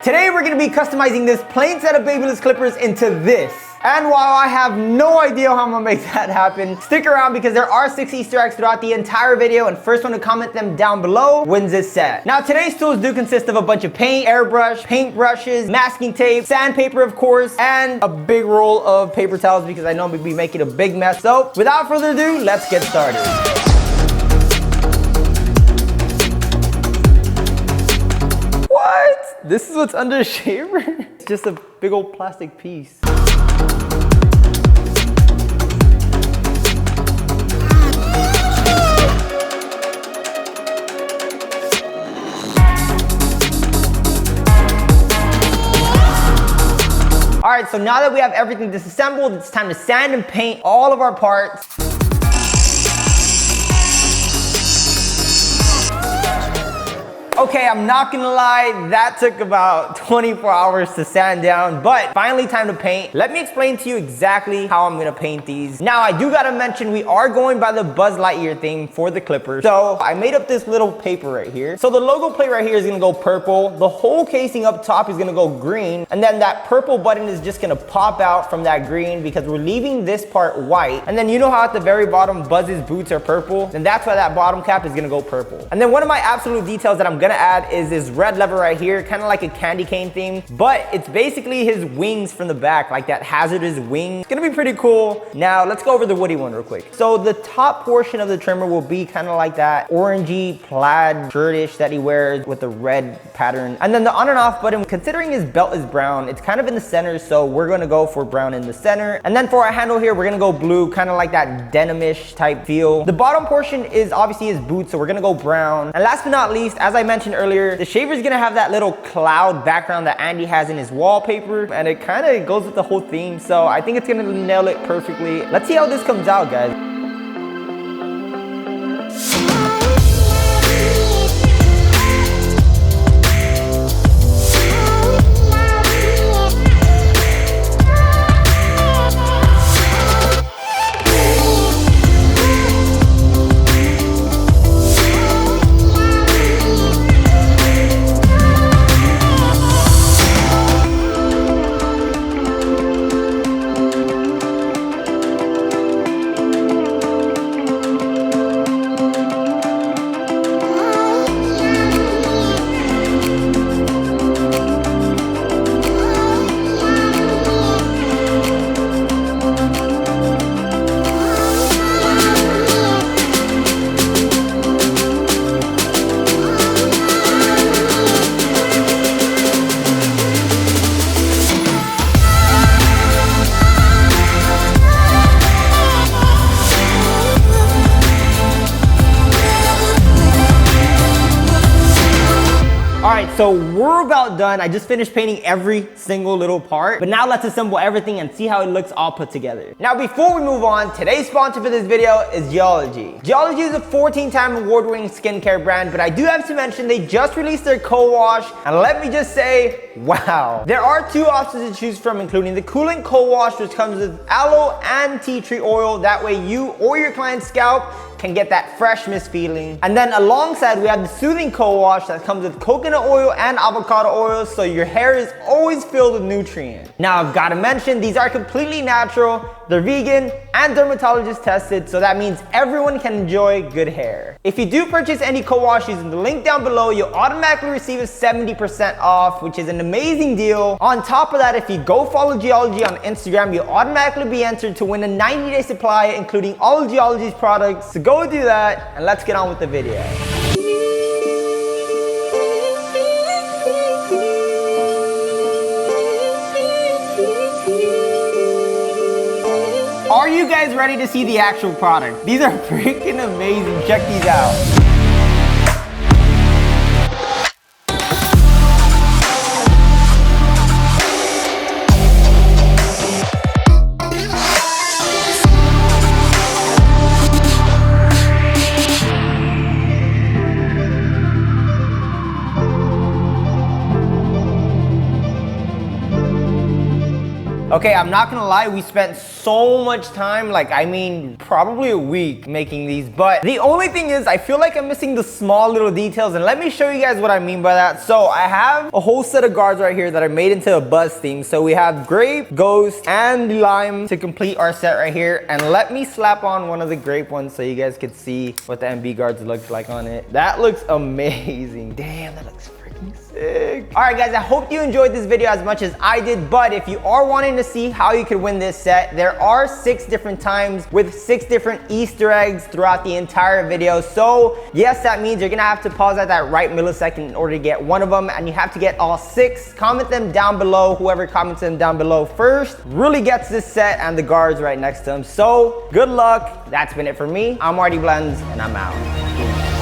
Today we're going to be customizing this plain set of babyless clippers into this. And while I have no idea how I'm going to make that happen, stick around because there are 6 Easter eggs throughout the entire video, and first one to comment them down below wins this set. Now today's tools do consist of a bunch of paint, airbrush, paint brushes, masking tape, sandpaper of course, and a big roll of paper towels because I know I'm going to be making a big mess. So without further ado, let's get started. What? This is what's under a shaver? It's just a big old plastic piece. All right, so now that we have everything disassembled, it's time to sand and paint all of our parts. Okay, I'm not gonna lie, that took about 24 hours to sand down, but finally time to paint. Let me explain to you exactly how I'm gonna paint these. Now, I do gotta mention we are going by the Buzz Lightyear theme for the clippers. So I made up this little paper right here. So the logo plate right here is gonna go purple. The whole casing up top is gonna go green. And then that purple button is just gonna pop out from that green because we're leaving this part white. And then you know how at the very bottom Buzz's boots are purple? Then that's why that bottom cap is gonna go purple. And then one of my absolute details that I'm gonna add is this red lever right here, kind of like a candy cane theme, but it's basically his wings from the back, like that hazardous wing. It's gonna be pretty cool. Now let's go over the Woody one real quick. So the top portion of the trimmer will be kind of like that orangey plaid shirtish that he wears with the red pattern. And then the on and off button, considering his belt is brown, it's kind of in the center, so we're gonna go for brown in the center. And then for our handle here, we're gonna go blue, kind of like that denimish type feel. The bottom portion is obviously his boots, so we're gonna go brown. And last but not least, as I mentioned earlier, the shaver is gonna have that little cloud background that Andy has in his wallpaper, and it kind of goes with the whole theme, so I think it's gonna nail it perfectly. Let's see how this comes out, guys. Alright, so we're about done. I just finished painting every single little part, but now let's assemble everything and see how it looks all put together. Now before we move on, today's sponsor for this video is Geology. Geology is a 14-time award-winning skincare brand, but I do have to mention they just released their co-wash, and let me just say, wow. There are 2 options to choose from, including the Cooling Co-Wash, which comes with aloe and tea tree oil. That way you or your client's scalp can get that fresh mist feeling. And then alongside we have the Soothing Co-Wash that comes with coconut oil and avocado oil, so your hair is always filled with nutrients. Now I've got to mention these are completely natural, they're vegan and dermatologist tested, so that means everyone can enjoy good hair. If you do purchase any co-wash using the link down below, you'll automatically receive a 70% off, which is an amazing deal. On top of that, if you go follow Geology on Instagram, you'll automatically be entered to win a 90-day supply, including all of Geology's products. So go do that, and let's get on with the video. Are you guys ready to see the actual product? These are freaking amazing. Check these out. Okay, I'm not gonna lie, we spent so much time, like, I mean, probably a week making these, but the only thing is I feel like I'm missing the small little details, and let me show you guys what I mean by that. So I have a whole set of guards right here that are made into a buzz theme. So we have grape, ghost, and lime to complete our set right here. And let me slap on one of the grape ones so you guys could see what the MB guards look like on it. That looks amazing. Damn, that looks freaking sick. All right, guys, I hope you enjoyed this video as much as I did, but if you are wanting to see how you could win this set, there are 6 different times with 6 different Easter eggs throughout the entire video. So yes, that means you're gonna have to pause at that right millisecond in order to get one of them, and you have to get all 6. Comment them down below. Whoever comments them down below first really gets this set and the guards right next to them. So good luck. That's been it for me. I'm MartyBlendz, and I'm out. Peace.